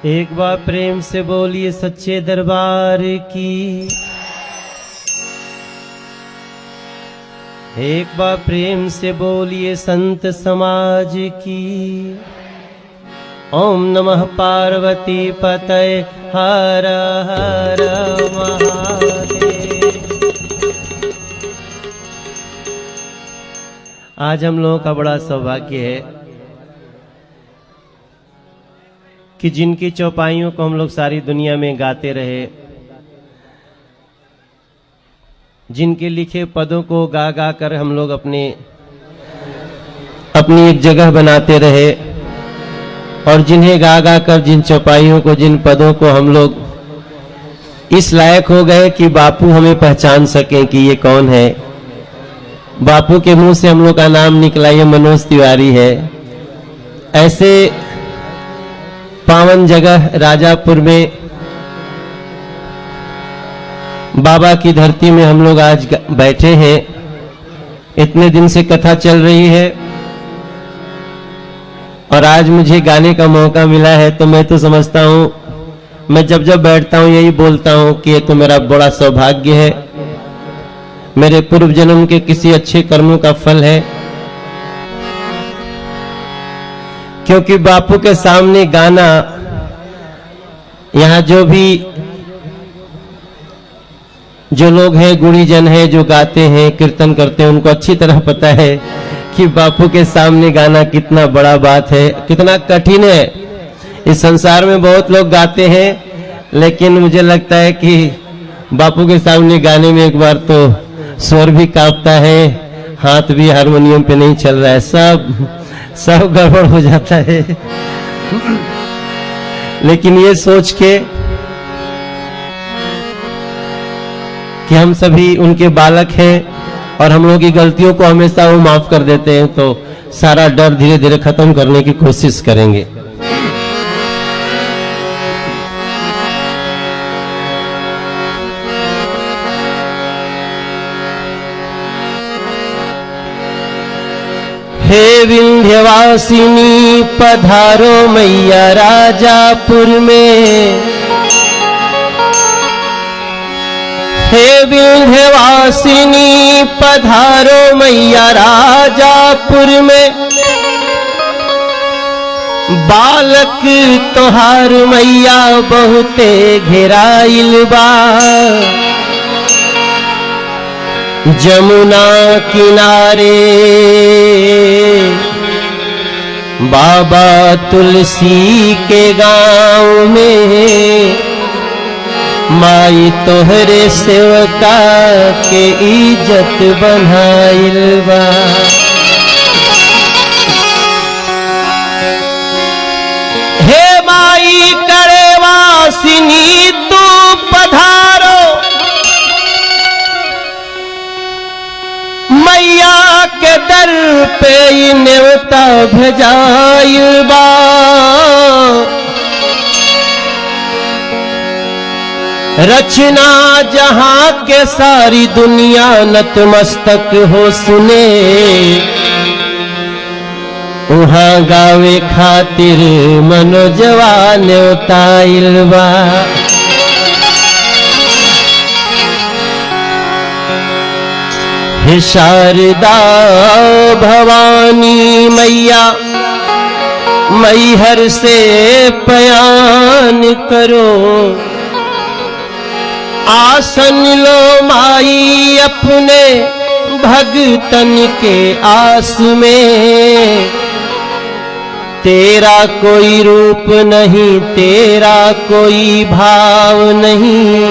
एक बार प्रेम से बोलिए सच्चे दरबार की। एक बार प्रेम से बोलिए संत समाज की। ओम नमः पार्वती पतये हर हर महादेव। आज हम लोगों का बड़ा सौभाग्य है कि जिनकी चौपाइयों को हम लोग सारी दुनिया में गाते रहे, जिनके लिखे पदों को गा गा कर हम लोग अपनी एक जगह बनाते रहे, और जिन्हें गा गा कर जिन चौपाइयों को, जिन पदों को हम लोग इस लायक हो गए कि बापू हमें पहचान सकें कि ये कौन है। बापू के मुंह से हम लोग का नाम निकला, ये मनोज तिवारी है। ऐसे पावन जगह राजापुर में बाबा की धरती में हम लोग आज बैठे हैं। इतने दिन से कथा चल रही है और आज मुझे गाने का मौका मिला है, तो मैं तो समझता हूं, मैं जब जब बैठता हूं यही बोलता हूं कि ये तो मेरा बड़ा सौभाग्य है, मेरे पूर्व जन्म के किसी अच्छे कर्मों का फल है। क्योंकि बापू के सामने गाना, यहाँ जो लोग हैं, गुणीजन हैं, जो गाते हैं, कीर्तन करते हैं, उनको अच्छी तरह पता है कि बापू के सामने गाना कितना बड़ा बात है, कितना कठिन है। इस संसार में बहुत लोग गाते हैं, लेकिन मुझे लगता है कि बापू के सामने गाने में एक बार तो स्वर भी कांपता है, हाथ भी हारमोनियम पे नहीं चल रहा है, सब गड़बड़ हो जाता है। लेकिन ये सोच के कि हम सभी उनके बालक हैं और हम लोगों की गलतियों को हमेशा वो माफ कर देते हैं, तो सारा डर धीरे धीरे खत्म करने की कोशिश करेंगे। हे विंध्यवासिनी पधारो मैया राजापुर में। हे विंध्यवासिनी पधारो मैया राजापुर में। बालक तोहार मैया बहुते घेराइल बा। जमुना किनारे बाबा तुलसी के गांव में, माई तोहरे सेवका के इज्जत बनाइल बा। हे माई करे वासिनी तू पधारो, मैया के दर पे न्योता भेजाइल बा। रचना जहां के सारी दुनिया नतमस्तक हो सुने, वहां गावे खातिर मनोजवा न्योताइल बा। हे शारदा भवानी मैया, मैहर से पयान करो। आसन लो माई अपने भगतन के आस में। तेरा कोई रूप नहीं, तेरा कोई भाव नहीं,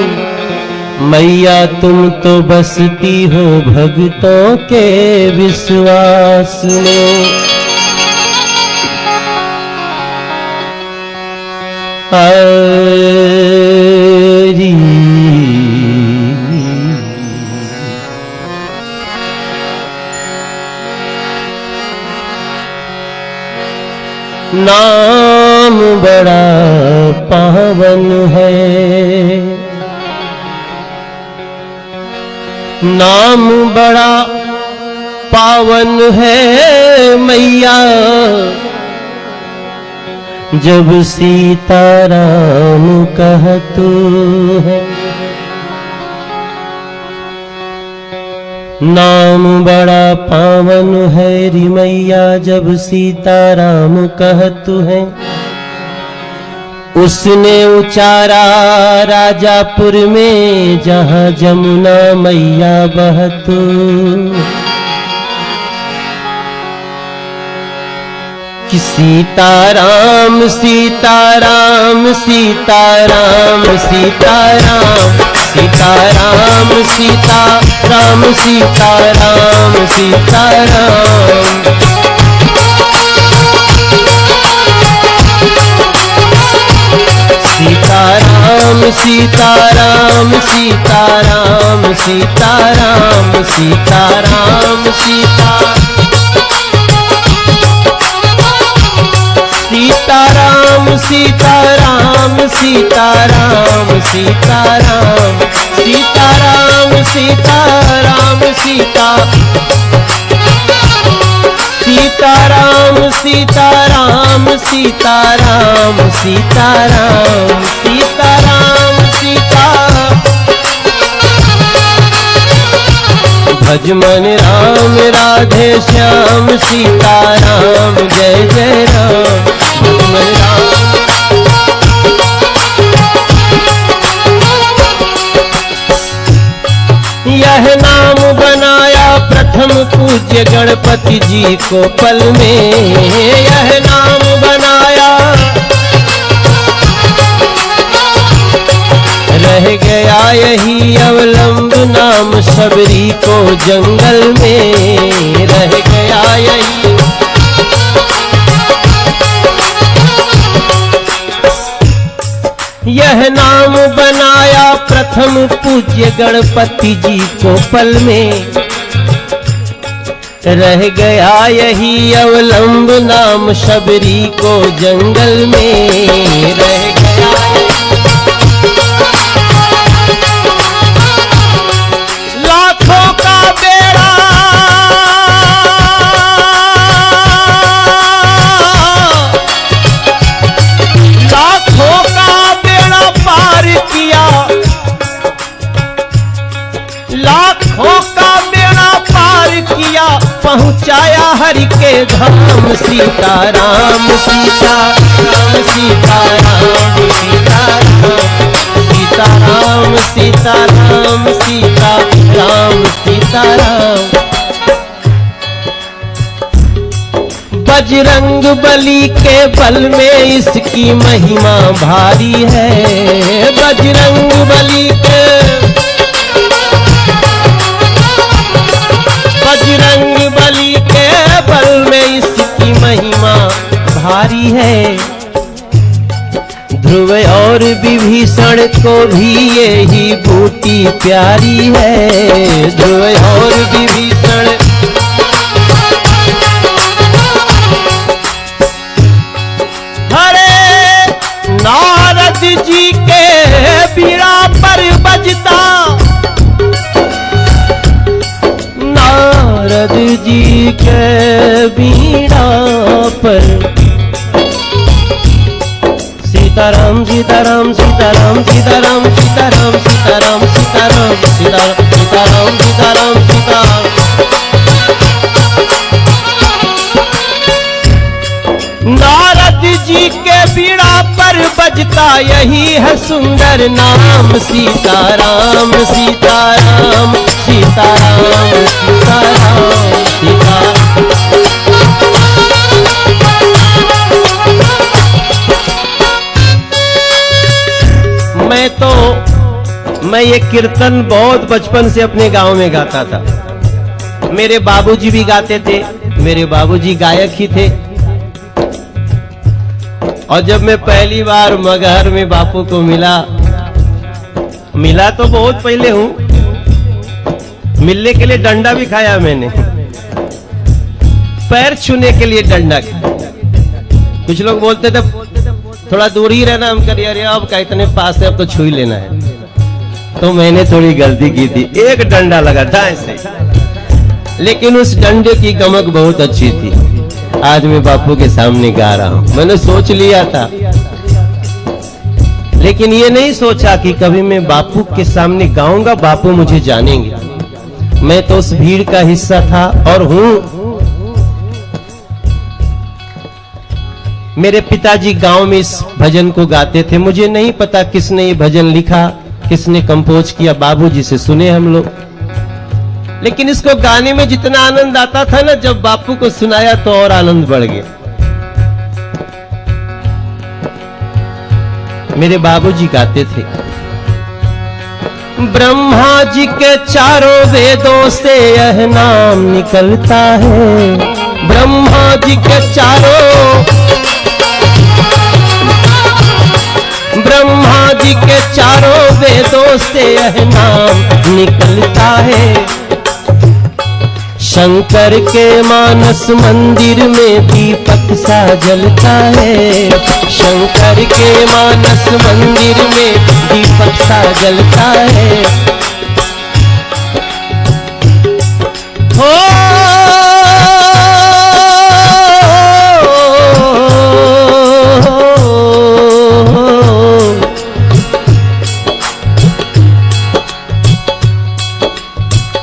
मैया तुम तो बसती हो भक्तों के विश्वास में। हरि नाम बड़ा पावन है, नाम बड़ा पावन है मैया। जब सीताराम कहतु है, नाम बड़ा पावन है री मैया। जब सीताराम कहतु है, उसने उचारा राजापुर में जहां जमुना मैया बहतु। कि सीताराम सीताराम सीताराम सीताराम सीताराम सीताराम सीताराम सीताराम। सीताराम सीताराम सीताराम सीताराम सीताराम सीताराम सीताराम सीताराम सीताराम सीताराम सीताराम सीताराम सीताराम सीताराम सीताराम सीताराम सीताराम सीताराम। भजमन राम राधे श्याम सीताराम जय जय राम। भजमन राम यह नाम बनाया प्रथम पूज्य गणपति जी को पल में। यह नाम बनाया रह गया यही अवलंब नाम शबरी को जंगल में। रह गया यही यह नाम बनाया प्रथम पूज्य गणपति जी को पल में। रह गया यही अवलंब नाम शबरी को जंगल में। रह गया लाखों का बेड़ा लाखों का बेड़ा पार किया। लाखों का बेड़ा पार किया, पहुंचाया हरि के धाम। सीताराम सीताराम सीताराम सीताराम सीताराम सीताराम सीताराम। बजरंग बली के बल में इसकी महिमा भारी है। बजरंग बली के बजरंग बली के बल में इसकी महिमा भारी है। ध्रुव और विभीषण को भी यही बूटी प्यारी है। ध्रुव और विभीषण हरे नारद जी के बीड़ा पर बजता। नारद जी के बीड़ा पर सीताराम सीताराम सीताराम सीताराम सीताराम सीताराम सीताराम सीताराम सीताराम सीताराम सीताराम। नारद जी के बीड़ा पर बजता यही है सुंदर नाम। सीताराम सीताराम सीताराम सीताराम सीताराम। मैं ये कीर्तन बहुत बचपन से अपने गांव में गाता था। मेरे बाबूजी भी गाते थे, मेरे बाबूजी गायक ही थे। और जब मैं पहली बार मगहर में बापू को मिला तो बहुत पहले हूं, मिलने के लिए डंडा भी खाया मैंने, पैर छूने के लिए डंडा खाया। कुछ लोग बोलते थे थोड़ा दूर ही रहना, हम करिए अरे अब का इतने पास है अब तो छू ही लेना है। तो मैंने थोड़ी गलती की थी, एक डंडा लगा था ऐसे, लेकिन उस डंडे की गमक बहुत अच्छी थी। आज मैं बापू के सामने गा रहा हूं। मैंने सोच लिया था, लेकिन ये नहीं सोचा कि कभी मैं बापू के सामने गाऊंगा, बापू मुझे जानेंगे। मैं तो उस भीड़ का हिस्सा था और हूं। मेरे पिताजी गांव में इस भजन को गाते थे। मुझे नहीं पता किसने ये भजन लिखा, किसने कंपोज किया। बाबूजी से सुने हम लोग, लेकिन इसको गाने में जितना आनंद आता था ना, जब बापू को सुनाया तो और आनंद बढ़ गया। मेरे बाबूजी गाते थे, ब्रह्मा जी के चारों वेदों से यह नाम निकलता है। ब्रह्मा जी के चारों वेदों से यह नाम निकलता है। शंकर के मानस मंदिर में दीपक सा जलता है। शंकर के मानस मंदिर में दीपक सा जलता है। हो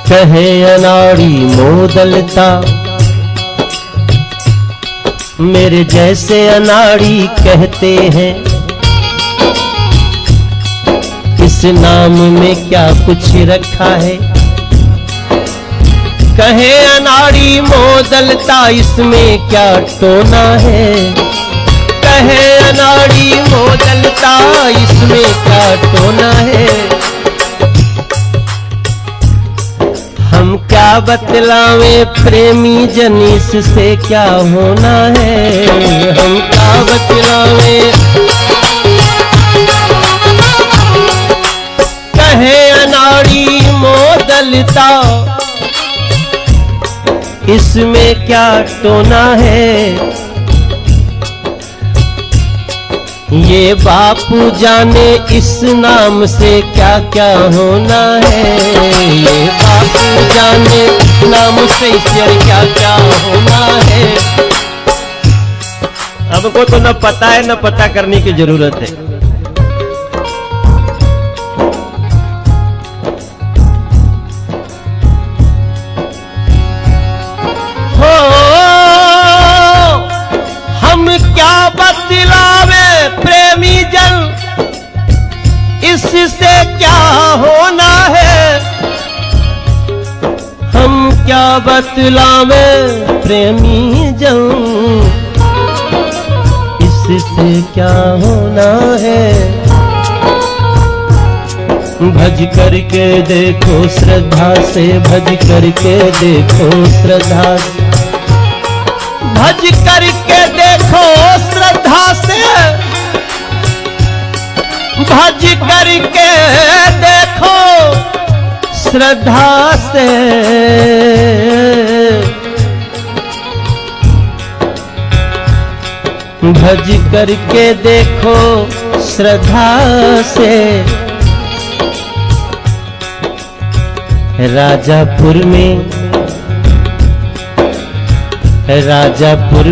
कहे अनाड़ी मोदलता, मेरे जैसे अनाड़ी कहते हैं। इस नाम में क्या कुछ रखा है। कहे अनाड़ी मोदलता, इसमें क्या टोना है। कहे अनाड़ी मोदलता, इसमें क्या टोना है। हम क्या बतलावें प्रेमी जनीस से क्या होना है। हम क्या बतलावें, कहे अनाड़ी मोदलता, इसमें क्या टोना है। ये बापू जाने इस नाम से क्या क्या होना है। ये बापू जाने नाम से इससे क्या क्या होना है। हमको तो न पता है, न पता करने की जरूरत है। हो हम क्या बतलावे प्रेमी जन, इससे क्या होना है। हम क्या बतलावे प्रेमी जन, इससे क्या होना है। भज करके देखो श्रद्धा से, भज करके देखो श्रद्धा से, भज करके देखो श्रद्धा से, भज करके देखो श्रद्धा से। भज करके देखो श्रद्धा से। राजापुर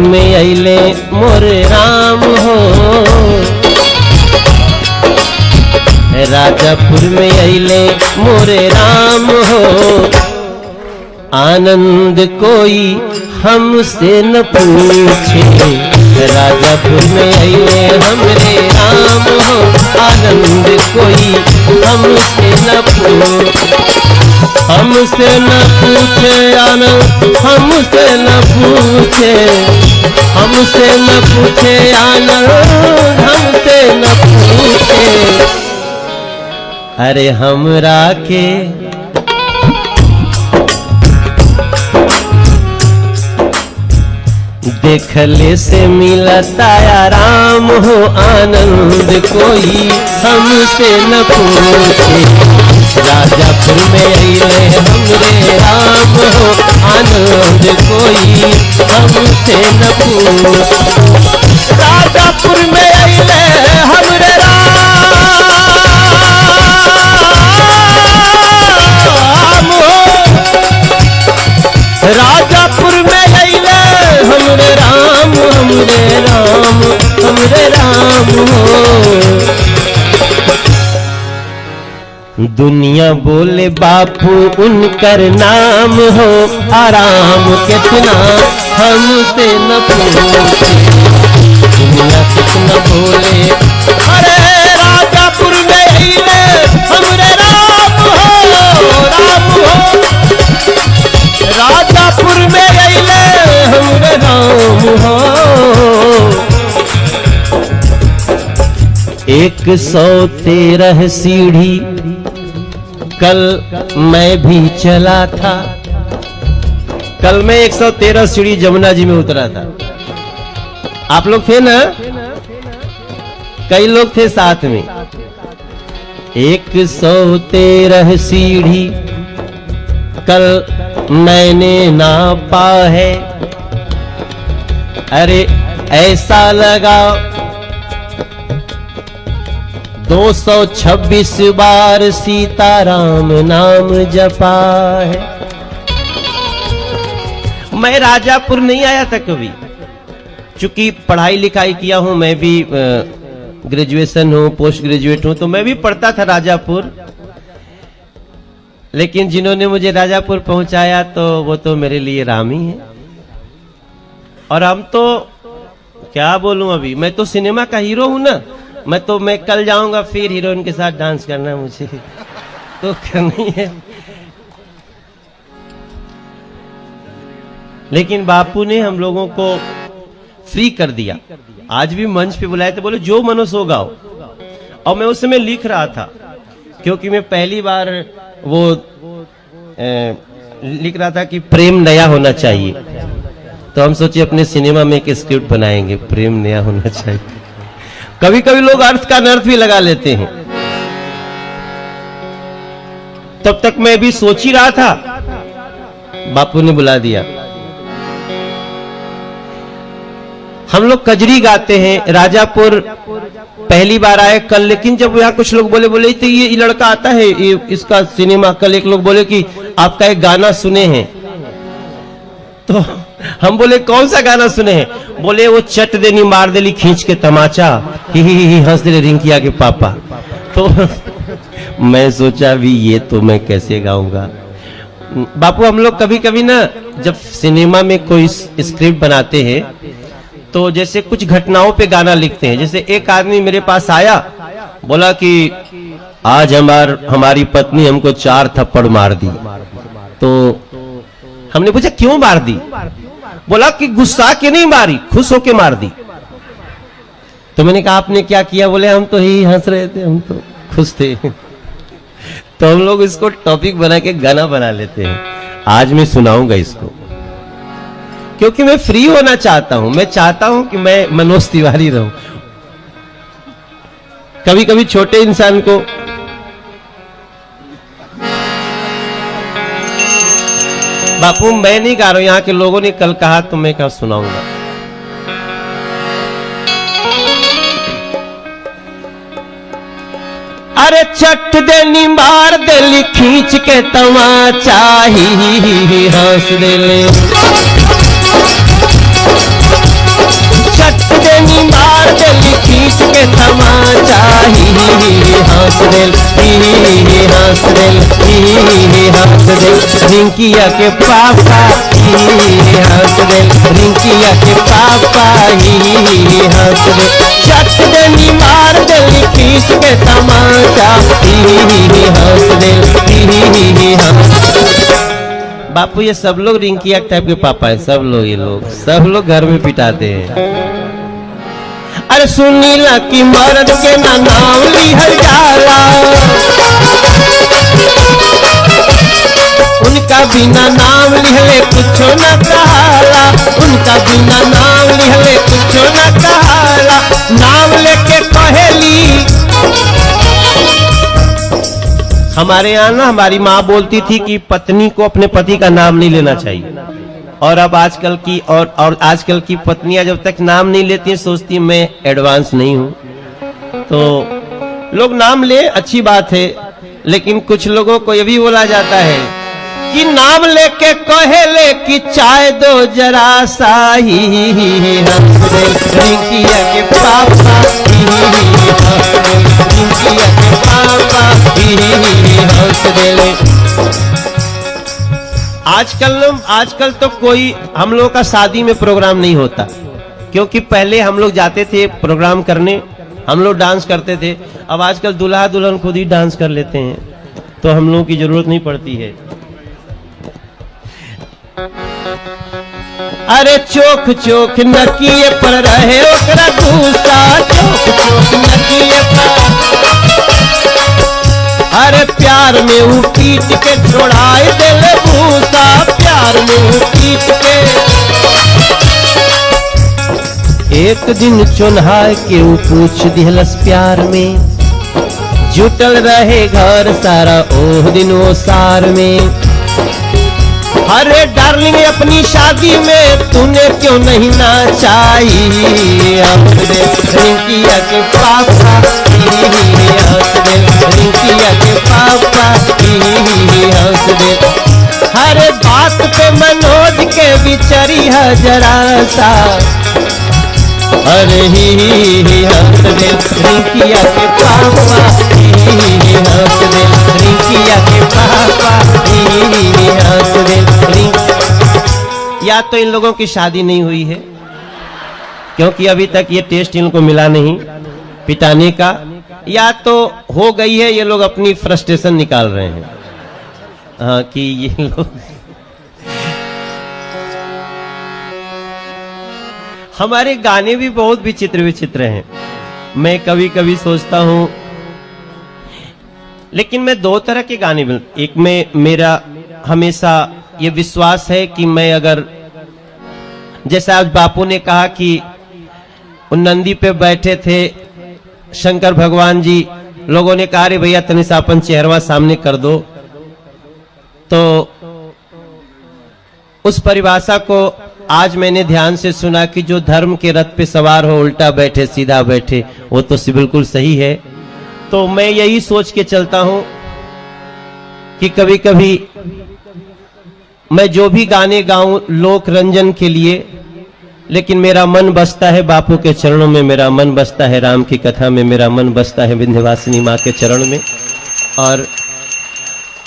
में अइले मोरे राम हो। राजापुर में अइले मोरे राम हो। आनंद कोई हमसे न पूछे। राजापुर में अइले हमरे राम हो। आनंद कोई हमसे न पूछे। हमसे न पूछे आनंद, हमसे न पूछे। हमसे न पूछे आनंद, हमसे न पूछे। अरे हमरा के देखले से मिलता आराम हो। आनंद कोई हमसे न पूछे। राजापुर में अइले हमरे राम हो। आनंद कोई हमसे न पूछे। राजापुर में अइले हमरे राम हो। राजापुर में अइले हमरे राम दुनिया बोले बापू उनकर नाम हो, आराम कितना हमसे न पूछे। दुनिया कितना बोले, अरे राजापुर में हिले हमरे राम हो, राम हो। राजापुर में हिले हमरे राम हो। 113 सीढ़ी कल मैं भी चला था। कल मैं 113 सीढ़ी जमुना जी में उतरा था। आप लोग थे ना? कई लोग थे साथ में। 113 सीढ़ी कल मैंने नापा है। अरे ऐसा लगा 226 बार सीताराम नाम जपा है। मैं राजापुर नहीं आया था कभी, चूंकि पढ़ाई लिखाई किया हूं, मैं भी ग्रेजुएशन हूं, पोस्ट ग्रेजुएट हूं, तो मैं भी पढ़ता था राजापुर। लेकिन जिन्होंने मुझे राजापुर पहुंचाया तो वो तो मेरे लिए राम ही है। और हम तो क्या बोलूं, अभी मैं तो सिनेमा का हीरो हूं ना। मैं कल जाऊंगा फिर हीरोइन के साथ डांस करना है मुझे तो करनी है। लेकिन बापू ने हम लोगों को फ्री कर दिया। आज भी मंच पे बुलाए थे, बोले जो मनो सो गाओ। और मैं उस समय लिख रहा था, क्योंकि मैं पहली बार वो लिख रहा था कि प्रेम नया होना चाहिए। तो हम सोचे अपने सिनेमा में एक स्क्रिप्ट बनाएंगे, प्रेम नया होना चाहिए। कभी कभी लोग अर्थ का अनर्थ भी लगा लेते हैं। तब तक मैं भी सोच ही रहा था, बापू ने बुला दिया। हम लोग कजरी गाते हैं। राजापुर पहली बार आए कल, लेकिन जब यहाँ कुछ लोग बोले तो ये लड़का आता है, ये इसका सिनेमा। कल एक लोग बोले कि आपका एक गाना सुने हैं। तो हम बोले कौन सा गाना सुने हैं? बोले वो चट देनी मार देली खींच के तमाचा, ही हंस दे रिंकिया के पापा। तो मैं सोचा भी ये तो मैं कैसे गाऊंगा। बापू हम लोग कभी कभी ना जब सिनेमा में कोई स्क्रिप्ट बनाते हैं तो जैसे कुछ घटनाओं पे गाना लिखते हैं। जैसे एक आदमी मेरे पास आया, बोला कि आज हमारी पत्नी हमको 4 थप्पड़ मार दी। तो हमने पूछा क्यों मार दी? बोला कि गुस्सा के नहीं मारी, खुश होके मार दी। तो मैंने कहा आपने क्या किया? बोले हम तो ही हंस रहे थे, हम तो खुश थे। तो हम लोग इसको टॉपिक बना के गाना बना लेते हैं। आज मैं सुनाऊंगा इसको, क्योंकि मैं फ्री होना चाहता हूं। मैं चाहता हूं कि मैं मनोज तिवारी रहूं। कभी कभी छोटे इंसान को बापू मैं नहीं गा रहा हूं, यहाँ के लोगों ने कल कहा तो मैं क्या सुनाऊंगा। अरे चट देनी मार देली खींच के तमाचा, ही हंस देले। चट देनी मार देली खींच के तमाचा, ही हंस देल, ही हंस देल, ही हंस देल। रिंकिया के पापा ही हंस देल, रिंकिया के पापा ही हंस देल। चट देनी मार देली खींच के तमाचा, ही हंस देल, ही हंस। बापू ये सब लोग रिंकिया टाइप के पापा है। सब लोग घर में पिटाते हैं। अरे सुनीला की मर्द के ना नाम लिहल जाला, उनका बिना नाम लिहले कुछो न कहाला, उनका बिना नाम लिहले कुछो न कहाला। नाम लेके कहेली, हमारे यहाँ ना हमारी माँ बोलती थी कि पत्नी को अपने पति का नाम नहीं लेना चाहिए। और अब आजकल की और आजकल की पत्नियां जब तक नाम नहीं लेती हैं सोचती हैं मैं एडवांस नहीं हूं। तो लोग नाम ले अच्छी बात है, लेकिन कुछ लोगों को ये भी बोला जाता है कि नाम लेके कहे ले कि चाय दो जरा सा, ही रिंकिया के पापा, रिंकिया के पापा, आजकल तो कोई हम लोगों का शादी में प्रोग्राम नहीं होता, क्योंकि पहले हम लोग जाते थे प्रोग्राम करने, हम लोग डांस करते थे। अब आजकल दूल्हा दुल्हन खुद ही डांस कर लेते हैं, तो हम लोगों की जरूरत नहीं पड़ती है। अरे चोख चोख नकिए पर रहे ओकरा गुस्सा, चोख चोख नकिए पर। अरे प्यार में ऊ पीट के छोड़ाए दिल भूसा, प्यार में ऊ पीट के। एक दिन चुन्हा के ऊ पूछ दिहलस प्यार में, जुटल रहे घर सारा ओह दिन वो सार में। अरे डार्लिंग अपनी शादी में तूने क्यों नहीं नाचाई, रिंकिया के पापा हंस दे, रिंकिया के पापा हंस दे। हर बात पे मनोज के बिचरी है जरा सा, अरे ही हंस दे, रिंकिया के पापा हंस दे, रिंकिया के पापा हंस दे। या तो इन लोगों की शादी नहीं हुई है, क्योंकि अभी तक ये टेस्ट इनको मिला नहीं पिटाने का, या तो हो गई है, ये लोग अपनी फ्रस्ट्रेशन निकाल रहे हैं। हाँ कि ये लोग हमारे गाने भी बहुत विचित्र विचित्र हैं। मैं कभी कभी सोचता हूं, लेकिन मैं दो तरह के गाने, एक में मेरा हमेशा ये विश्वास है कि मैं अगर, जैसा आज बापू ने कहा कि उन नंदी पे बैठे थे शंकर भगवान जी, लोगों ने कहा रे भैया तनि सा अपन चेहरवा सामने कर दो, तो उस परिभाषा को आज मैंने ध्यान से सुना कि जो धर्म के रथ पे सवार हो, उल्टा बैठे सीधा बैठे, वो तो बिल्कुल सही है। तो मैं यही सोच के चलता हूं कि कभी कभी मैं जो भी गाने गाऊं लोक रंजन के लिए, लेकिन मेरा मन बसता है बापू के चरणों में, मेरा मन बसता है राम की कथा में, मेरा मन बसता है विंध्यवासिनी माँ के चरण में, और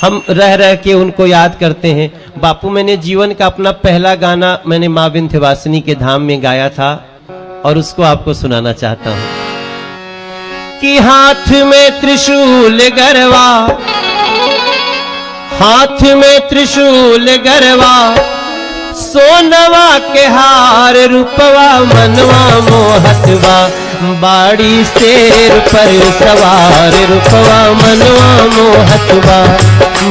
हम रह रह के उनको याद करते हैं। बापू, मैंने जीवन का अपना पहला गाना मैंने माँ विंध्यवासिनी के धाम में गाया था, और उसको आपको सुनाना चाहता हूं कि हाथ में त्रिशूल गरवा, हाथ में त्रिशूल गरवा, सोनवा के हार रूपवा मनवा मोहतवा, बाड़ी शेर पर सवार रूपवा मनवा मोहतवा,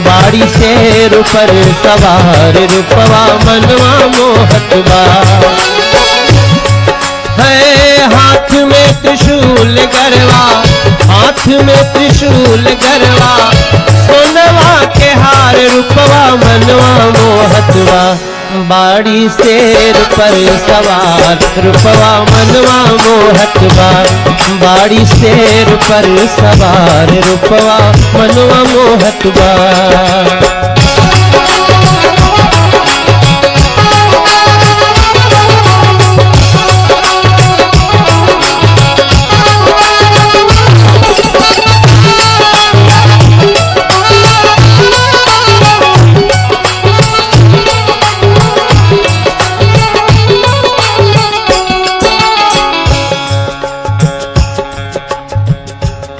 बाड़ी शेर पर सवार रूपवा मनवा मोहतवा। है हाथ में त्रिशूल गरवा, हाथ में त्रिशूल गरवा, सोनवा के हार रूपवा मनवा मोहतवा, बाड़ी शेर पर सवार रूपवा मनवा मोहतवा, बाड़ी शेर पर सवार रूपवा मनवा मोहतवा।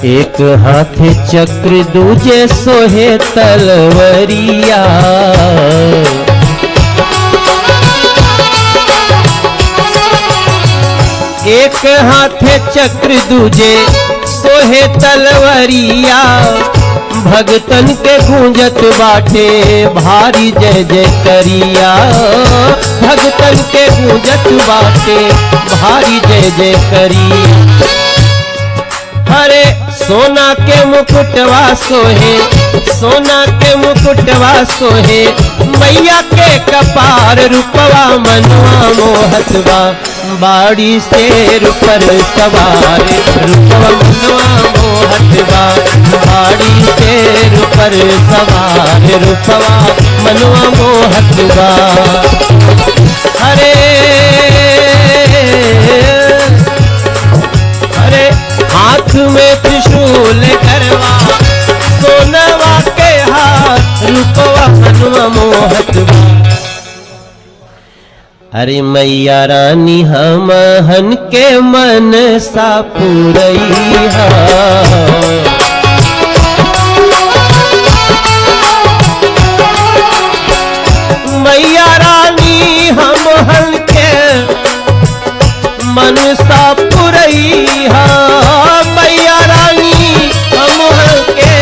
एक हाथे चक्र दूजे सोहे तलवरिया, एक हाथे चक्र दूजे सोहे तलवरिया, भगतन के गूंजत बाटे भारी जय जय करिया, भगतन के गूंजत बाटे भारी जय जय करिया। अरे सोना के मुकुटवा सोहे, सोना के मुकुटवा सोहे, मैया के कपार रूपवा मनवा मोहतवा, बाड़ी शेर पर सवार रूपवा मनवा मोहतवा, बाड़ी शेर पर सवार रूपवा मनवा मोहतवा। अरे हाथ में त्रिशूल गरवा, सोनवा के हार रूपवा मनवा मोहतवा, अरे मैया रानी हमहन के मन सा पुरैया, मैया रानी हमहन के मन सा पुरैया, मैया रानी हमहन के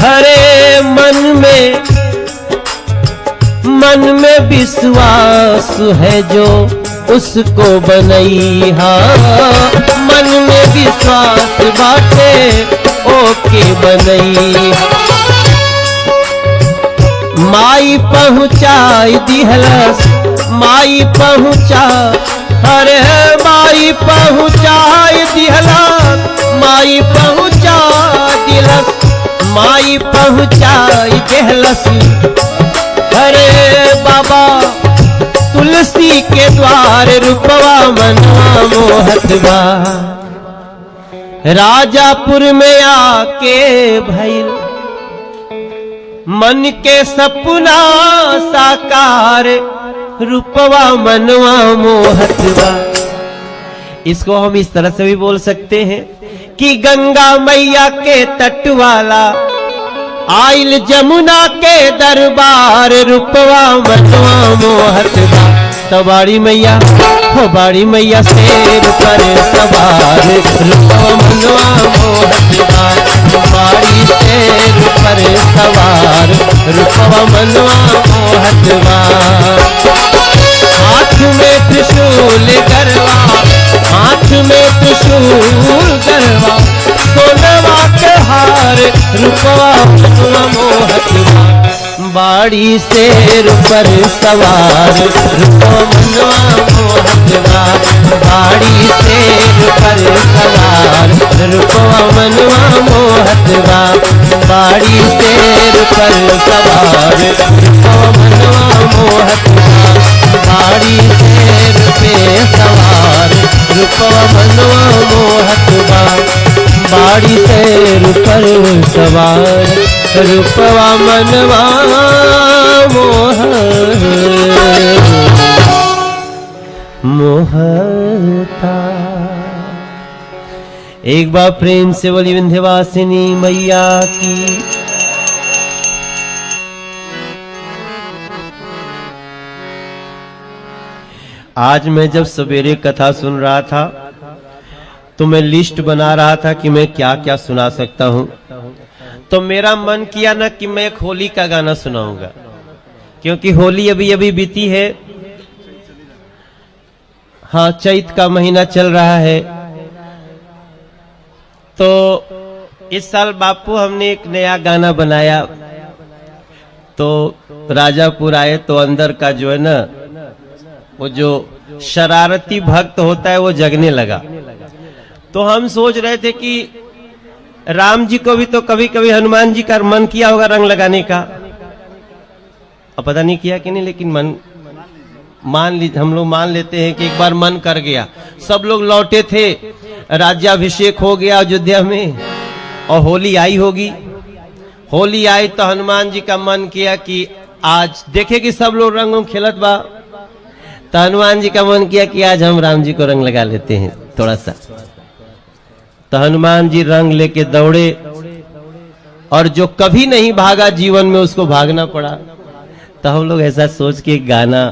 हरे मन में विश्वास है जो उसको बनैहा, मन में विश्वास बाटे ओके बनैहा। माई पहुँचाई दिहलस, माई पहुँचा, अरे माई पहुँचाई दिहलस, माई पहुँचा दिलस, माई पहुँचाई दिहलस। अरे बाबा तुलसी के द्वार रूपवा मनवा मोहतवा, राजापुर में आके भइल मन के सपना साकार रूपवा मनवा मोहतवा। इसको हम इस तरह से भी बोल सकते हैं कि गंगा मैया के तट वाला आइल जमुना के दरबार रूपवा मनवा मोहतवा। तो बाड़ी मैया हो बाड़ी मैया शेर पर सवार रूपवा मनवा मोहतवा, बाड़ी शेर पर सवार रूपवा मनवा मोहतवा। हाथ में त्रिशूल गरवा, हाथ में त्रिशूल गरवा, सोनवा के हार रूपवा मनवा मोहतवा। बाड़ी शेर पर सवार रूपवा मनवा मोहतवा, बाड़ी शेर पर सवार रूपवा मनवा मोहतवा, बाड़ी शेर पर सवार रूपवा मनवा मोहतवा, बाड़ी शेर पे सवार रूपवा मनवा मोहतवा, बाड़ी शेर पर सवार रूपवा मनवा मोहता। एक बार प्रेम से बोली विंध्यवासिनी मैया की। आज मैं जब सवेरे कथा सुन रहा था तो मैं लिस्ट बना रहा था कि मैं क्या क्या सुना सकता हूं, तो मेरा मन किया ना कि मैं एक होली का गाना सुनाऊंगा, क्योंकि होली अभी अभी बीती है। हाँ, चैत का महीना चल रहा है। तो इस साल बापू हमने एक नया गाना बनाया, तो राजापुर आए तो अंदर का जो है ना वो जो शरारती भक्त होता है वो जगने लगा। तो हम सोच रहे थे कि राम जी को भी तो कभी कभी हनुमान जी का मन किया होगा रंग लगाने का, अब पता नहीं किया कि नहीं, लेकिन हम लोग मान लेते हैं कि एक बार मन कर गया। सब लोग लौटे थे, राज्याभिषेक हो गया अयोध्या में और होली आई होगी। होली आई तो हनुमान जी का मन किया कि आज देखे कि सब लोग रंग खेलत बा, तो हनुमान जी का मन किया कि आज हम राम जी को रंग लगा लेते हैं थोड़ा सा। तो हनुमान जी रंग लेके दौड़े और जो कभी नहीं भागा जीवन में उसको भागना पड़ा। तो हम लोग ऐसा सोच के गाना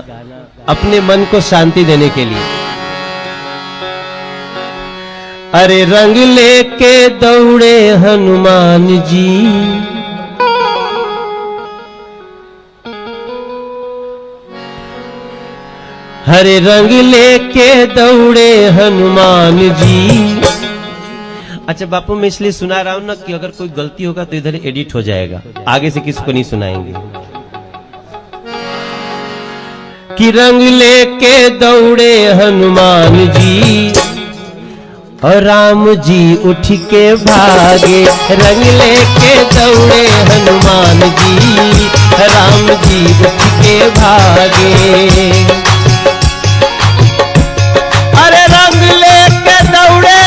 अपने मन को शांति देने के लिए, अरे रंग लेके दौड़े हनुमान जी, हरे रंग लेके दौड़े हनुमान जी। अच्छा बापू, मैं इसलिए सुना रहा हूं ना कि अगर कोई गलती होगा तो इधर एडिट हो जाएगा, आगे से किसी को नहीं सुनाएंगे। कि रंग लेके दौड़े हनुमान जी और राम जी उठ के भागे, रंग लेके दौड़े हनुमान जी, राम जी उठ के भागे। अरे रंग लेके दौड़े,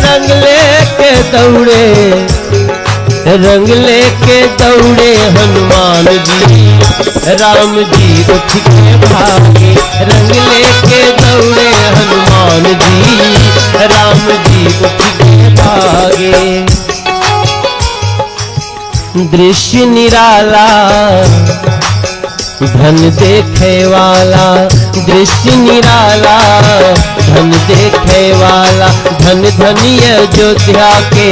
रंग लेके दौड़े, रंग लेके दौड़े हनुमान जी, राम जी उठ के भागे, रंग लेके दौड़े हनुमान जी, राम जी उठ के भागे। दृश्य निराला धन देखे वाला, दृश्य निराला धन देखे वाला, धन धनी अयोध्या के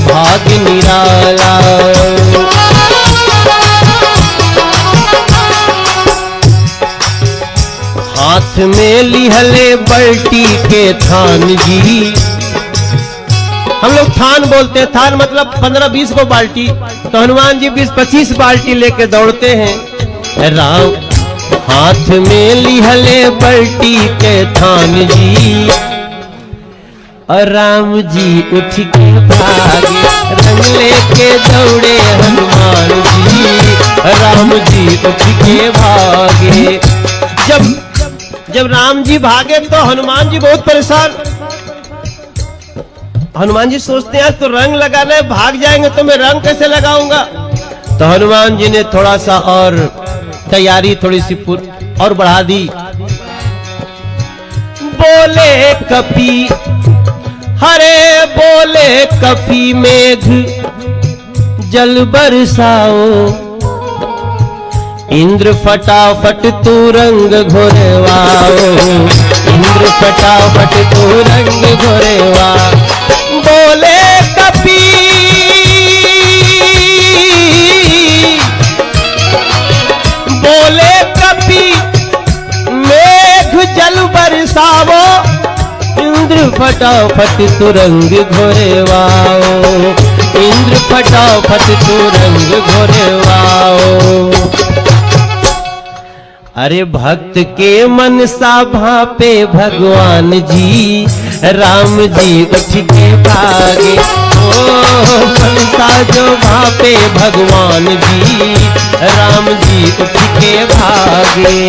भाग निराला। हाथ में लिहले बल्टी के थान जी, हम लोग थान बोलते हैं, थान मतलब 15-20 को बाल्टी, तो हनुमान जी 20-25 बाल्टी लेके दौड़ते हैं। राम हाथ में लिहले बल्टी के थान जी, और राम जी उठ के भागे, रंग लेके दौड़े हनुमान जी, राम जी उठ के भागे। जब राम जी भागे तो हनुमान जी बहुत परेशान। हनुमान जी सोचते हैं तो रंग लगाना है, भाग जाएंगे तो मैं रंग कैसे लगाऊंगा। तो हनुमान जी ने थोड़ा सा और तैयारी थोड़ी सी और बढ़ा दी। बोले कपी हरे, बोले कपी मेघ जल बरसाओ, इंद्र फटाफट तू रंग घोरवाओ, इंद्र फटाफट तू रंग घोरवा। बोले कपी बोले कपी मेघ जल बरसाओ, इंद्र फटाफट तू रंग घोरवाओ, इंद्र फटाफट तू रंग घोरवाओ। अरे भक्त के मनसा भापे भगवान जी, राम जी उठ के भागे। ओ मनसा जो भापे भगवान जी, राम जी उठ के भागे।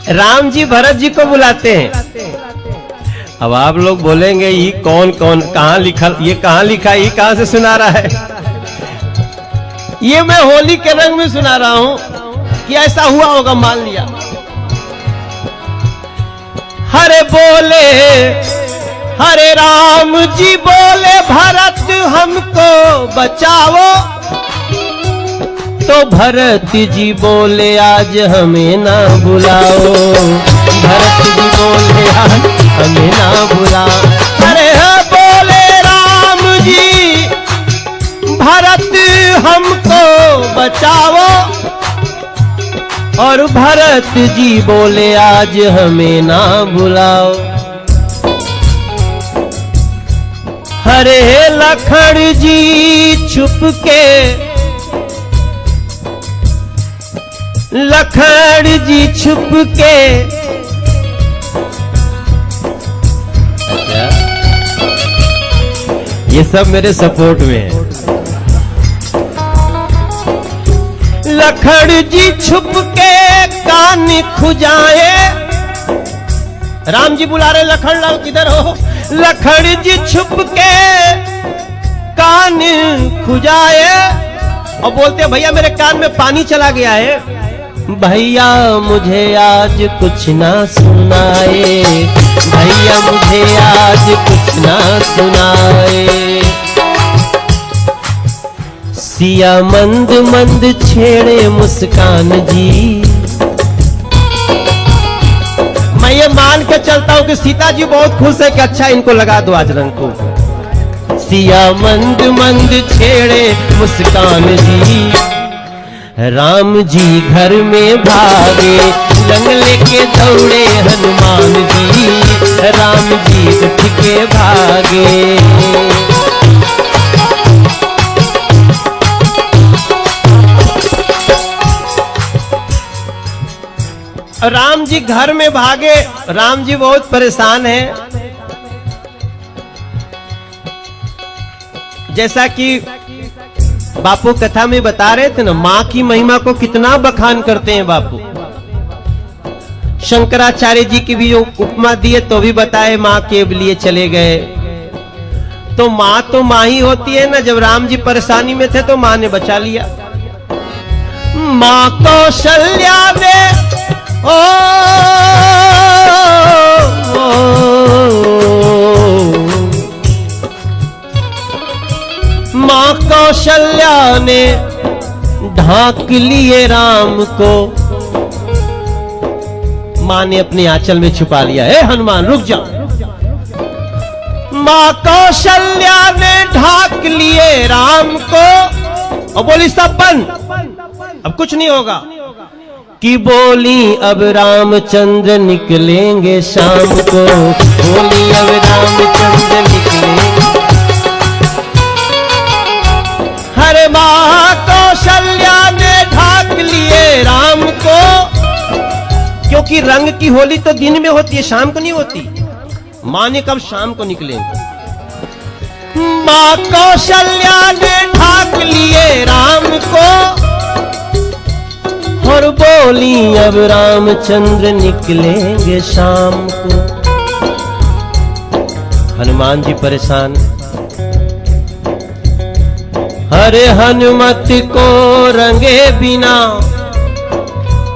राम जी भरत जी को बुलाते हैं। अब आप लोग बोलेंगे ये कौन कौन कहां लिखा, ये कहां लिखा, ये कहां से सुना रहा है। ये मैं होली के रंग में सुना रहा हूं कि ऐसा हुआ होगा, मान लिया। हरे बोले हरे राम जी बोले भरत हमको बचाओ, तो भरत जी बोले आज हमें ना बुलाओ, भरत जी बोले आज हमें ना बुलाओ। अरे बोले राम जी भरत हमको बचाओ, और भरत जी बोले आज हमें ना बुलाओ। हरे लखन जी छुप के, लखन जी छुप के, अच्छा ये सब मेरे सपोर्ट में है। लखन जी छुप के कान खुजाए, राम जी बुला रहे लखन लाल किधर हो। लखन जी छुप के कान खुजाए और बोलते भैया मेरे कान में पानी चला गया है, भैया मुझे आज कुछ ना सुनाए, भैया मुझे आज कुछ ना सुनाए। सिया मंद मंद छेड़े मुस्कान जी, मैं ये मान के चलता हूं कि सीता जी बहुत खुश है कि अच्छा इनको लगा दो आज रंग को। सिया मंद मंद छेड़े मुस्कान जी, राम जी घर में भागे, रंग लेके दौड़े हनुमान जी, राम जी उठ के भागे। राम जी घर में भागे। राम जी बहुत परेशान हैं। जैसा कि बापू कथा में बता रहे थे ना, माँ की महिमा को कितना बखान करते हैं बापू। शंकराचार्य जी की भी जो उपमा दिए तो भी बताए, माँ के लिए चले गए। तो माँ ही होती है ना। जब राम जी परेशानी में थे तो माँ ने बचा लिया। माँ कौशल्या ने माँ कौशल्या ने ढांक लिए राम को। माँ ने अपने आंचल में छुपा लिया। हे हनुमान रुक जा। माँ कौशल्या ने ढांक लिए राम को और बोली सब बंद, अब कुछ नहीं होगा। कि बोली अब रामचंद्र निकलेंगे शाम को। बोली अब रामचंद्र निकलेंगे। हरे माँ कौशल्या ने ढांक लिए राम को, क्योंकि रंग की होली तो दिन में होती है, शाम को नहीं होती। माँ ने कब शाम को निकलेंगे। माँ कौशल्या ने ढांक लिए राम को और बोली अब रामचंद्र निकलेंगे शाम को। हनुमान जी परेशान। हरे हनुमत को रंगे बिना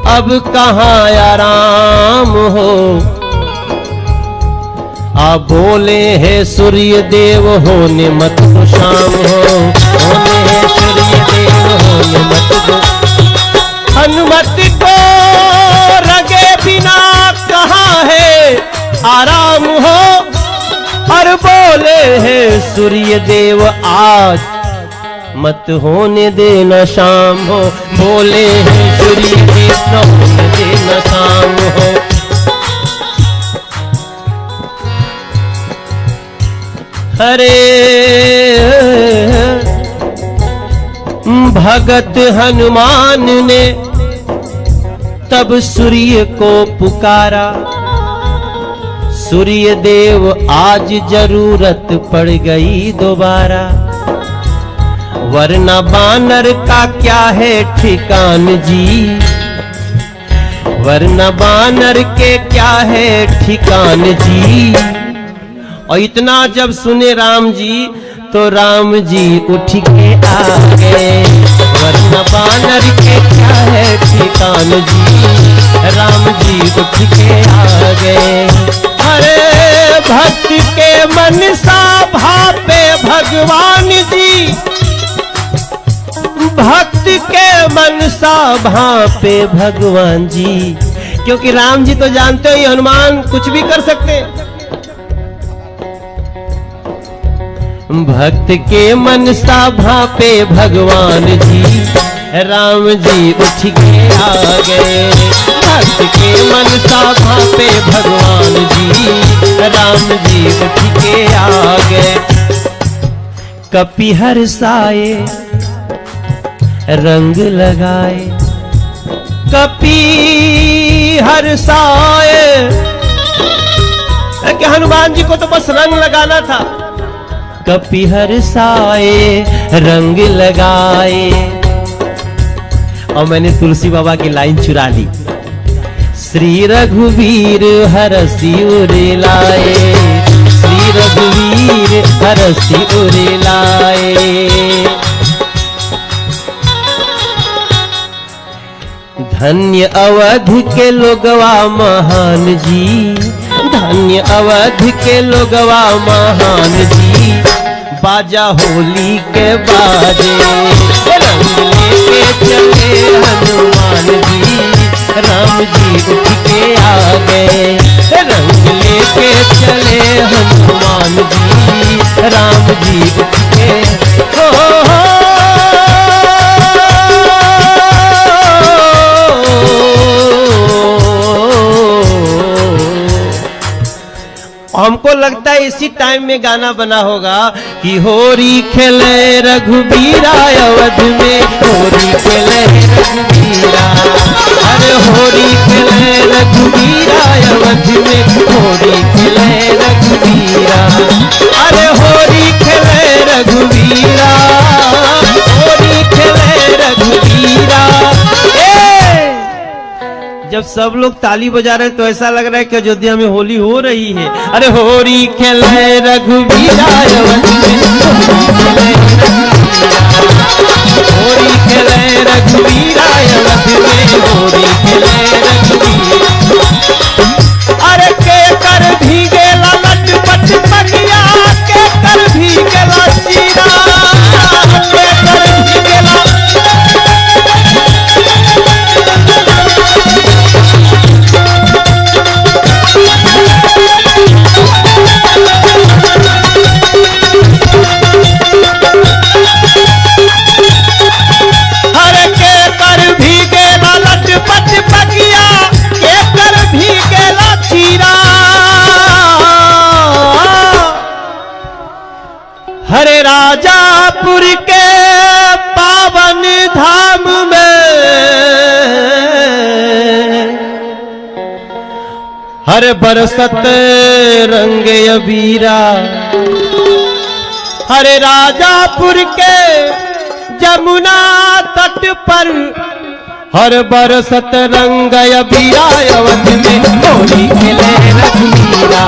अब कहाँ आराम हो। आप बोले है सूर्य देव होने मत तो शाम हो। बोले है सूर्य देव होने मत तो। हनुमत को रंगे बिना कहाँ है आराम हो। और बोले है सूर्य देव आज मत होने देना शाम हो। बोले हैं सूर्य देव न होने देना शाम हो। हरे भगत हनुमान ने तब सूर्य को पुकारा। सूर्य देव आज जरूरत पड़ गई दोबारा। वरना बानर का क्या है ठिकान जी। वरना बानर के क्या है ठिकान जी। और इतना जब सुने राम जी तो राम जी उठ के आ गए। वरना बानर के क्या है ठिकान जी। राम जी उठ के आ गए। अरे भक्त के मनसा भापे भगवान जी। भक्त के मनसा भापे भगवान जी। क्योंकि राम जी तो जानते हो हनुमान कुछ भी कर सकते। भक्त के मनसा भापे भगवान जी। राम जी उठ के आ गए। भक्त के मनसा भापे भगवान जी। राम जी उठ के आ गए। कपिहर साए रंग लगाए। कपि हर साए कि हनुमान जी को तो बस रंग लगाना था। कपि हर साए रंग लगाए। और मैंने तुलसी बाबा की लाइन चुरा ली। श्री रघुवीर हरसि उरे लाए। श्री रघुवीर हरसि उरे लाए। धन्य अवध के लोगवा महान जी। धन्य अवध के लोगवा महान जी। बाजा होली के बाजे रंग लेके चले हनुमान जी। राम जी उठ के आ गए। रंग लेके चले हनुमान जी। राम जी उठ के हमको लगता है इसी टाइम में गाना बना होगा कि होरी खेले रघुबीरा अवध में। होरी खेले रघुबीरा। अरे होरी खेले सब लोग ताली बजा रहे हैं तो ऐसा लग रहा है कि अयोध्या में होली हो रही है। अरे होरी खेले रघुवीरा होरी खेले रघुवीरा होरी खेले रघुवीरा। अरे के कर भीगे लट पट पगिया के कर भीगे चीरा के कर भीगे हरे राजापुर के पावन धाम में हरे बरसत रंग अबीरा। हरे राजापुर के जमुना तट पर हर बरसत रंग अबीरा। अवध में होली खेले रघुवीरा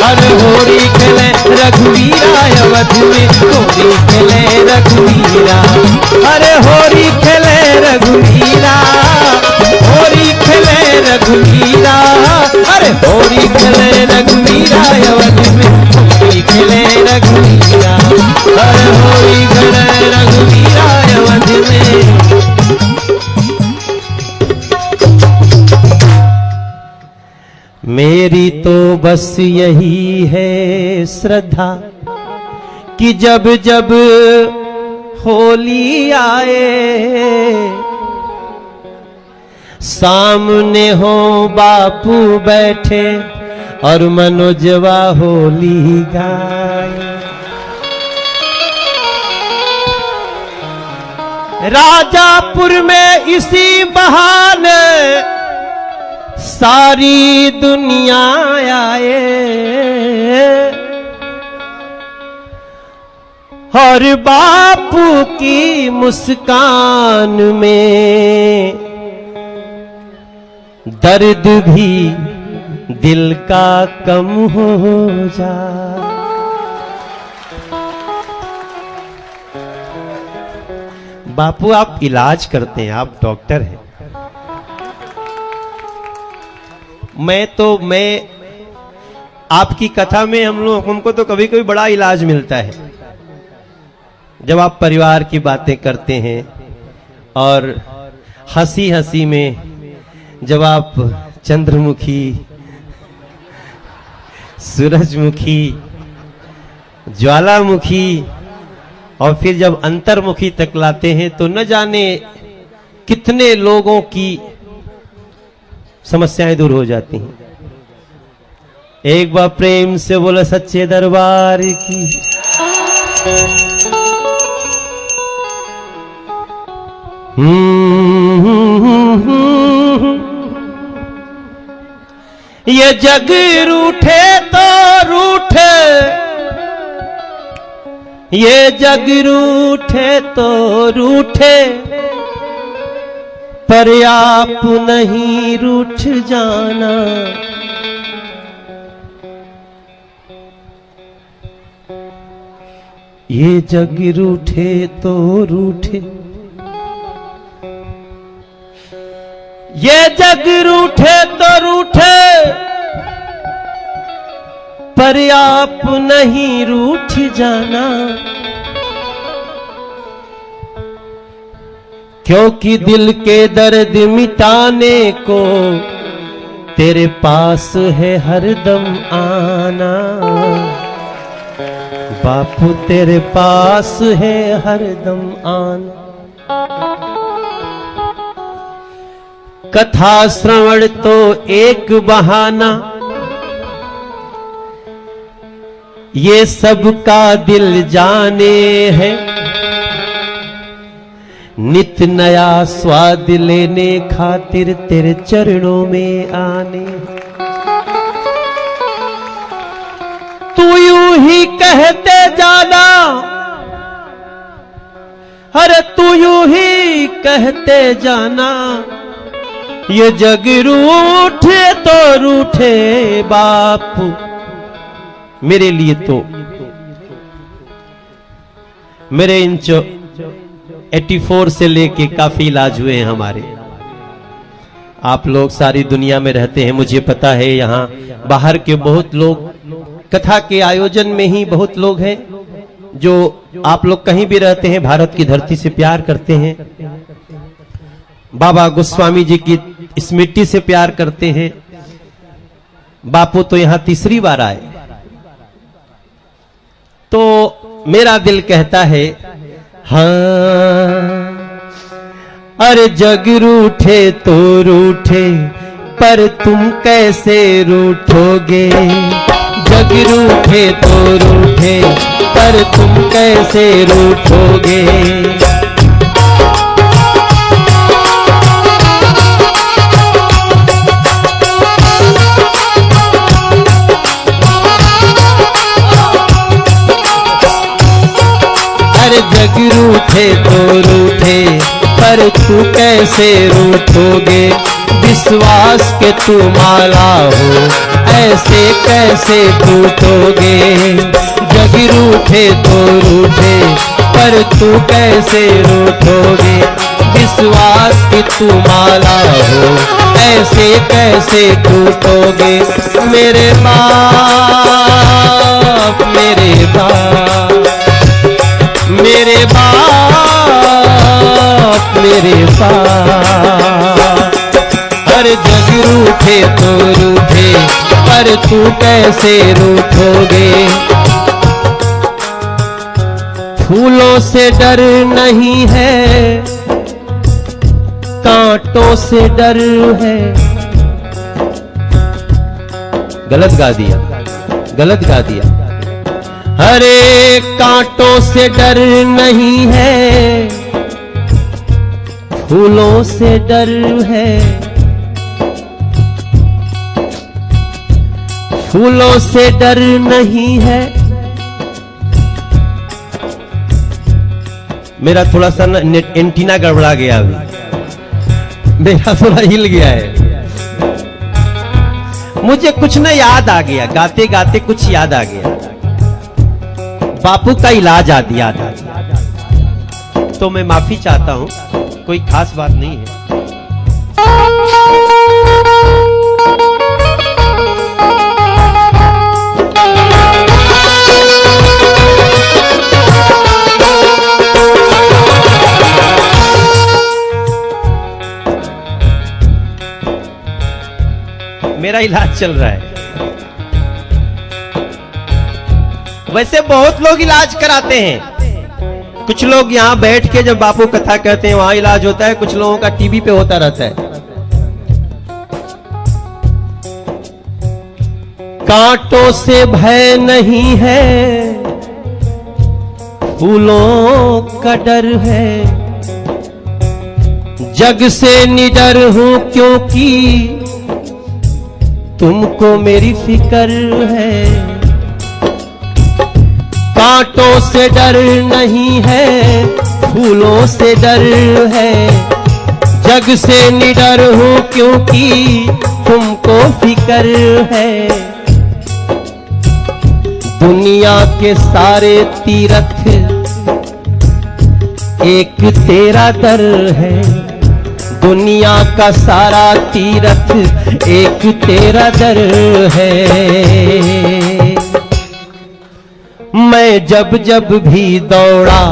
हर होली खेले रघुवीरा। अवध में होली खेले रघुवीरा अरे होली खेले रघुवीरा होली खेले रघुवीरा अरे होली खेले रघुवीरा। अवध में होली खेले रघुवीरा अरे होली खेले रघुवीरा। अवध में मेरी तो बस यही है श्रद्धा कि जब जब होली आए सामने हो बापू बैठे और मनोजवा होली गाए। राजापुर में इसी बहाने सारी दुनिया आए और बापू की मुस्कान में दर्द भी दिल का कम हो जाए। बापू आप इलाज करते हैं, आप डॉक्टर हैं। मैं आपकी कथा में हमको तो कभी कभी बड़ा इलाज मिलता है जब आप परिवार की बातें करते हैं और हंसी हंसी में जब आप चंद्रमुखी, सूरजमुखी, ज्वालामुखी और फिर जब अंतर्मुखी तक लाते हैं तो न जाने कितने लोगों की समस्याएं दूर हो जाती हैं। एक बार प्रेम से बोला सच्चे दरबार की। ये जग रूठे तो रूठे, ये जग रूठे तो रूठे, पर आप नहीं रूठ जाना। ये जग रूठे तो रूठे, ये जग रूठे तो रूठे, पर आप नहीं रूठ जाना। क्योंकि दिल के दर्द मिटाने को तेरे पास है हरदम आना। बापू तेरे पास है हरदम आना। कथा श्रवण तो एक बहाना, ये सबका दिल जाने है। नित नया स्वाद लेने खातिर तेरे चरणों में आने। तू यूं ही कहते जाना, अरे तू यूं ही कहते जाना, ये जग रूठे तो रूठे बापू, मेरे लिए तो मेरे इंच 84 से लेके काफी इलाज हुए हैं हमारे। आप लोग सारी दुनिया में रहते हैं, मुझे पता है। यहाँ बाहर के बहुत लोग, कथा के आयोजन में ही बहुत लोग हैं जो आप लोग कहीं भी रहते हैं, भारत की धरती से प्यार करते हैं, बाबा गोस्वामी जी की इस मिट्टी से प्यार करते हैं। बापू तो यहां तीसरी बार आए, तो मेरा दिल कहता है हाँ, अरे जग रूठे तो रूठे पर तुम कैसे रूठोगे, जग रूठे तो रूठे पर तुम कैसे रूठोगे। जग रूठे तो रूठे पर तू कैसे रूठोगे, विश्वास के तू माला हो ऐसे कैसे टूटोगे। जग रूठे तो रूठे पर तू कैसे रूठोगे, विश्वास की तू माला हो ऐसे कैसे टूटोगे। मेरे बाप मेरे बाप मेरे बाप मेरे बाप, हर जग रूठे तो रूठे पर तू कैसे रूठोगे। फूलों से डर नहीं है, कांटों से डर है। गलत गा दिया, गलत गा दिया। हरे कांटों से डर नहीं है, फूलों से डर है। फूलों से डर नहीं है। मेरा थोड़ा सा एंटीना गड़बड़ा गया, अभी मेरा थोड़ा हिल गया है। मुझे कुछ न याद आ गया, गाते गाते कुछ याद आ गया। बापू का इलाज याद आ गया, तो मैं माफी चाहता हूं, कोई खास बात नहीं है। मेरा इलाज चल रहा है। वैसे बहुत लोग इलाज कराते हैं, कुछ लोग यहां बैठ के जब बापू कथा कहते हैं वहां इलाज होता है, कुछ लोगों का टीवी पे होता रहता है। कांटों से भय नहीं है, फूलों का डर है। जग से निडर हूं क्योंकि तुमको मेरी फिक्र है। कांटों से डर नहीं है, फूलों से डर है। जग से निडर हूं क्योंकि तुमको फिक्र है। दुनिया के सारे तीरथ एक तेरा दर है। दुनिया का सारा तीरथ एक तेरा दर है। मैं जब जब भी दौड़ा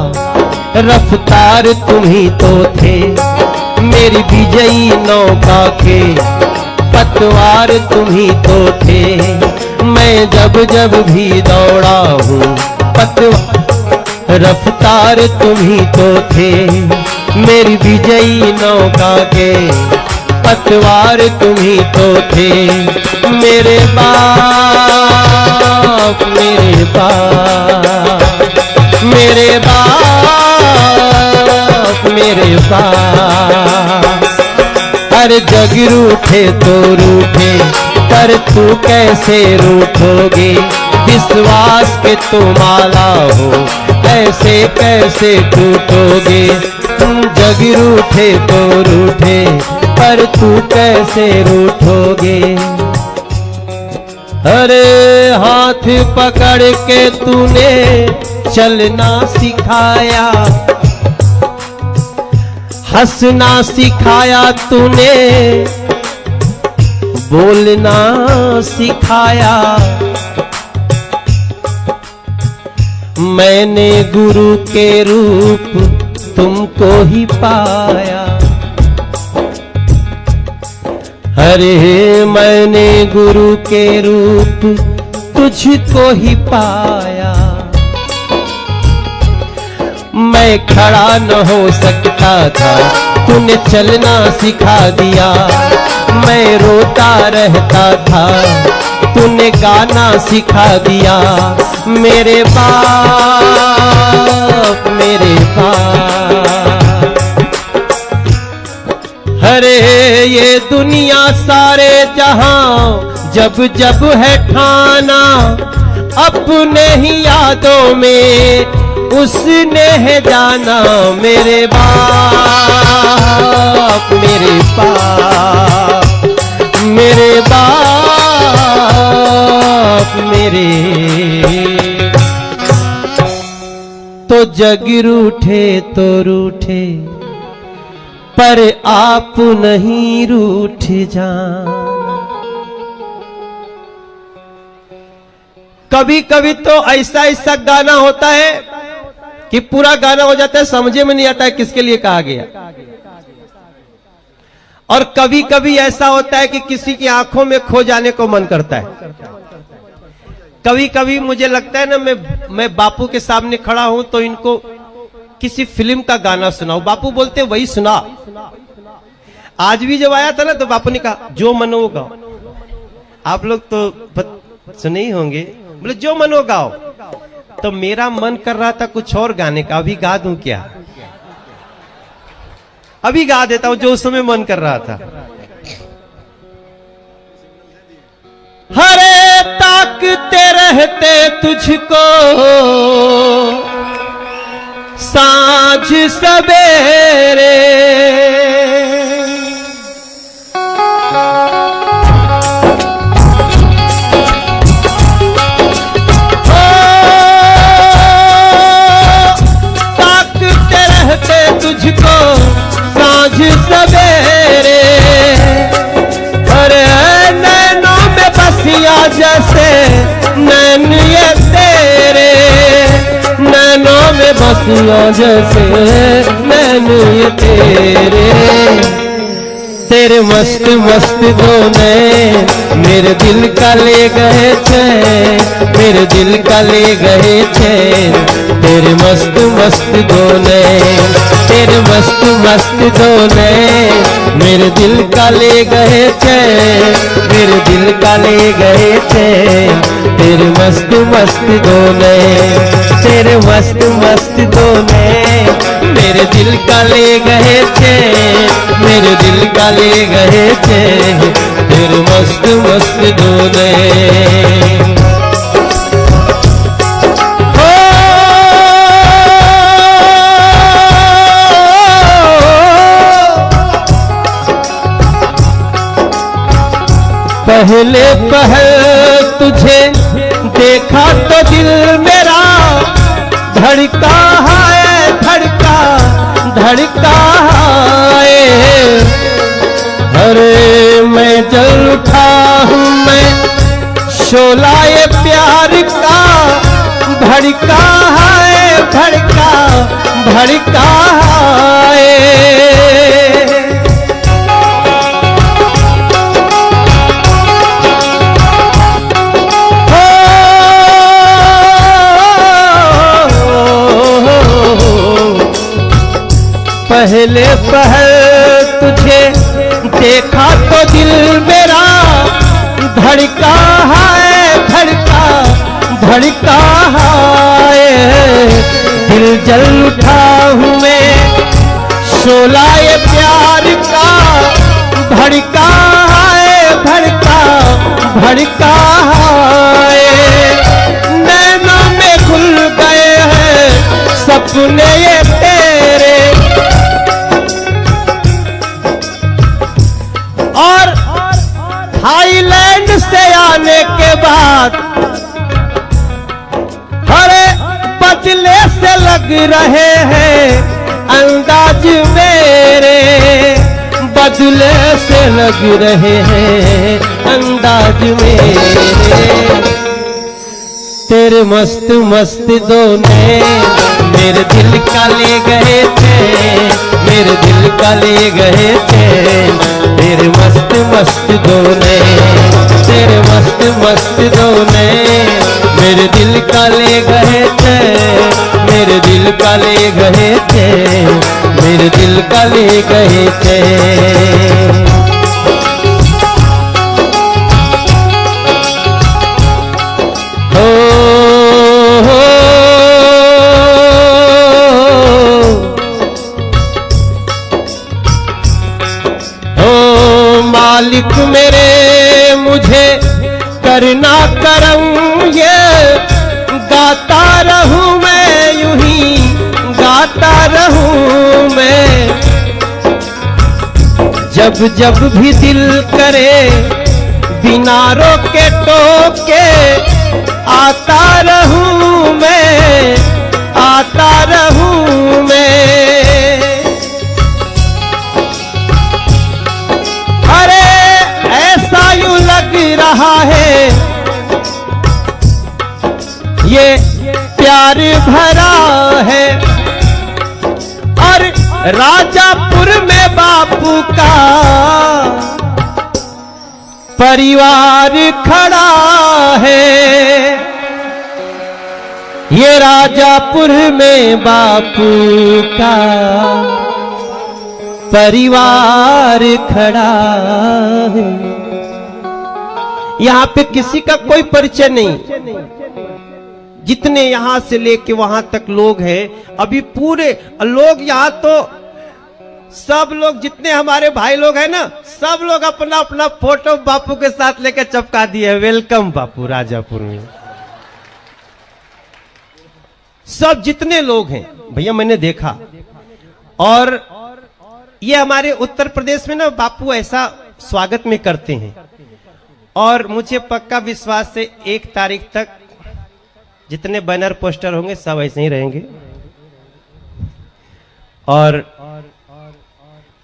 रफ्तार तुम ही तो थे। मेरी विजयी नौका के पतवार तुम ही तो थे। मैं जब जब भी दौड़ा हूँ पतवार रफ्तार तुम ही तो थे। मेरी विजयी नौका के पतवार तुम ही तो थे। मेरे बाप मेरे बाप मेरे बाप मेरे बाप, अरे जग रूठे तो रूठे पर तू कैसे रूठोगे। विश्वास के तो माला हो ऐसे कैसे टूटोगे। जग रूठे तो रूठे पर तू कैसे रूठोगे। अरे हाथ पकड़ के तूने चलना सिखाया, हंसना सिखाया तूने, बोलना सिखाया। मैंने गुरु के रूप तुमको ही पाया। अरे मैंने गुरु के रूप तुझको ही पाया। मैं खड़ा न हो सकता था, तूने चलना सिखा दिया। मैं रोता रहता था, तूने गाना सिखा दिया। मेरे बाप, मेरे बाप। अरे ये दुनिया सारे जहां जब जब है ठाना, अपने ही यादों में उसने है जाना। मेरे बाप, मेरे बाप, मेरे बाप, मेरे। तो जग रूठे तो रूठे, पर आप नहीं रूठ जाना। कभी कभी तो ऐसा ऐसा गाना होता है कि पूरा गाना हो जाता है, समझे में नहीं आता है किसके लिए कहा गया। और कभी कभी ऐसा होता है कि किसी की आंखों में खो जाने को मन करता है। कभी कभी मुझे लगता है ना, मैं बापू के सामने खड़ा हूं तो इनको किसी फिल्म का गाना सुनाओ। बापू बोलते वही सुना। आज भी जब आया था ना तो बापू ने कहा जो मन हो गाओ। आप लोग तो सुने ही होंगे, बोले जो मन हो गाओ। तो मेरा मन कर रहा था कुछ और गाने का, अभी गा दूं क्या? अभी गा देता हूं जो उस समय मन कर रहा था। हरे ताकते रहते तुझको सांझ सवेरे, ताकते रहते तुझको सांझ सवेरे। अरे नैनों में बसिया जैसे नैन ये तेरे, नैनों में बसिया जैसे नैन ये तेरे। तेरे मस्त मस्त दो नैन मेरे दिल का ले गए चैन, मेरे दिल का ले गए चैन। तेरे मस्त मस्त दो नैन, तेरे मस्त मस्त दो नैन मेरे दिल का ले गए चैन, मेरे दिल का ले गए चैन। तेरे मस्त मस्त दो नैन, तेरे मस्त मस्त दो नैन मेरे दिल का ले गए चैन, मेरे दिल का ले गए चैन। तेरे मस्त मस्त दो नैन। पहले पहल तुझे देखा तो दिल मेरा धड़का है, धड़का धड़का है। अरे मैं जल उठा हूँ, मैं शोला ये प्यार का भड़का है, भड़का भड़का है। पहले पहल तुझे देखा तो दिल मेरा धड़का है, धड़का धड़का है। दिल जल उठा हूँ मैं शोला ये प्यार का भड़का है, भड़का भड़का है। नैनों में खुल गए हैं सपने ये तेरे, रहे हैं अंदाज मेरे, बदले से लग रहे हैं अंदाज मेरे। तेरे मस्त मस्त दो नैन मेरे दिल का ले गए थे, मेरे दिल का ले गए थे। तेरे मस्त मस्त दो नैन, तेरे मस्त मस्त दो नैन मेरे दिल का ले गए थे, मेरे दिल का ले गए थे, मेरे दिल का ले गए थे। मालिक मेरे मुझे करना करम, ये गाता रहूं मैं यूं ही गाता रहूं मैं। जब जब भी दिल करे बिना रोके टोके आता रहूं मैं, आता रहूं मैं। रहा है ये प्यार भरा है, और राजापुर में बापू का परिवार खड़ा है। ये राजापुर में बापू का परिवार खड़ा है। यहाँ पे किसी का कोई परिचय नहीं, जितने यहाँ से लेके वहां तक लोग हैं, अभी पूरे लोग यहाँ तो सब लोग जितने हमारे भाई लोग हैं ना, सब लोग अपना अपना फोटो बापू के साथ लेके चिपका दिए। वेलकम बापू राजापुर में। सब जितने लोग हैं भैया मैंने देखा, और ये हमारे उत्तर प्रदेश में ना बापू ऐसा स्वागत में करते हैं, और मुझे पक्का विश्वास है 1 तारीख तक जितने बैनर पोस्टर होंगे सब ऐसे ही रहेंगे, और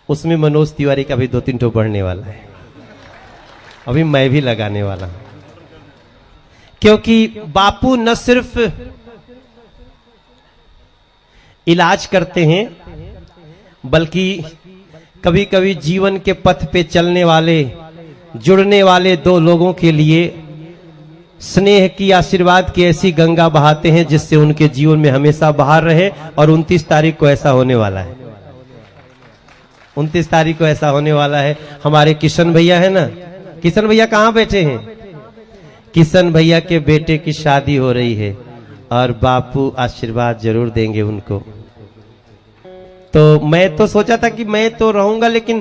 उसमें मनोज तिवारी का भी 2-3 ठो बढ़ने वाला है। अभी मैं भी लगाने वाला हूं, क्योंकि बापू न सिर्फ इलाज करते हैं, बल्कि कभी कभी जीवन के पथ पे चलने वाले, जुड़ने वाले 2 लोगों के लिए स्नेह की, आशीर्वाद की ऐसी गंगा बहाते हैं जिससे उनके जीवन में हमेशा बहार रहे। और 29 तारीख को ऐसा होने वाला है, 29 तारीख को ऐसा होने वाला है। हमारे किशन भैया है ना, किशन भैया कहाँ बैठे हैं? किशन भैया के बेटे की शादी हो रही है, और बापू आशीर्वाद जरूर देंगे उनको। तो मैं तो सोचा था कि मैं तो रहूंगा, लेकिन